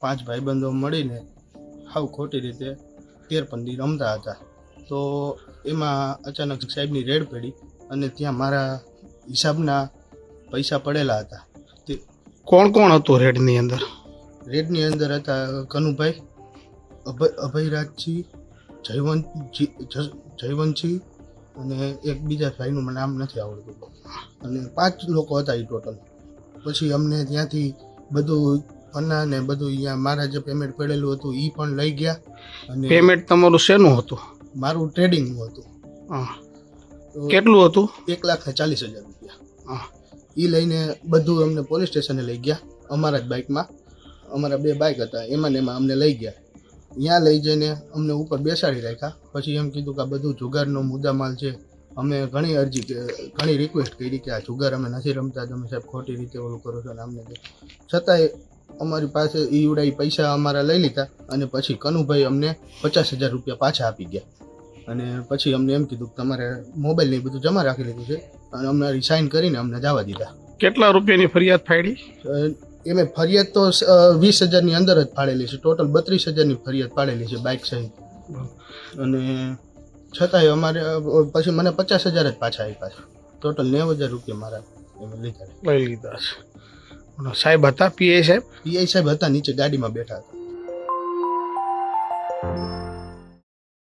5 ભાઈબંધો મળીને હાવ ખોટી રીતે તેરપંદી રમતા હતા. તો એમાં અચાનક સાહેબની રેડ પડી અને ત્યાં મારા હિસાબના પૈસા પડેલા હતા. તે કોણ કોણ હતું રેડની અંદર? રેડની અંદર હતા કનુભાઈ, અભયરાજજી, જયવંતજી અને એક બીજા ભાઈનું મને નામ નથી આવડતું, અને 5 લોકો હતા એ ટોટલ. પછી અમને ત્યાંથી બધું પન્ના ને બધું અહીંયા મારા જે પેમેન્ટ પડેલું હતું એ પણ લઈ ગયા. અને પેમેન્ટ તમારું શેનું હતું? મારું ટ્રેડિંગનું હતું. હા. કેટલું હતું? 1,40,000 રૂપિયા. હા. એ લઈને બધું અમને પોલીસ સ્ટેશને લઈ ગયા. અમારા જ બાઇકમાં, અમારા 2 બાઇક હતા, એમાં ને એમાં અમને લઈ ગયા. ત્યાં લઈ જઈને અમને ઉપર બેસાડી રાખ્યા. પછી એમ કીધું કે આ બધું જુગારનો મુદ્દામાલ છે. અમે ઘણી રિક્વેસ્ટ કરી કે આ જુગાર અમે નથી રમતા, તમે સાહેબ ખોટી રીતે ઓલું કરો છો ને આમને. છતાંય અમારી પાસે ઈવડાઈ પૈસા અમારા લઈ લીધા. અને પછી કનુભાઈ અમને 50,000 રૂપિયા પાછા આપી ગયા. અને પછી અમને એમ કીધું કે તમારે મોબાઈલ ને એ બધું જમા રાખી લીધું છે, અને અમારી સાઇન કરીને અમને જવા દીધા. કેટલા રૂપિયાની ફરિયાદ ફાડી? એમે ફરિયાદ તો 20,000ની અંદર જ ફાળેલી છે. ટોટલ 32,000ની ફરિયાદ ફાળેલી છે બાઇક સહિત. અને છતાંય અમારે પછી મને 50,000 જ પાછા આપ્યા છે. ટોટલ 90,000 રૂપિયા મારા એમ લઈ લીધા છે. સાહેબ હતા? પીઆઈ સાહેબ? પીઆઈ સાહેબ હતા, નીચે ગાડીમાં બેઠા હતા.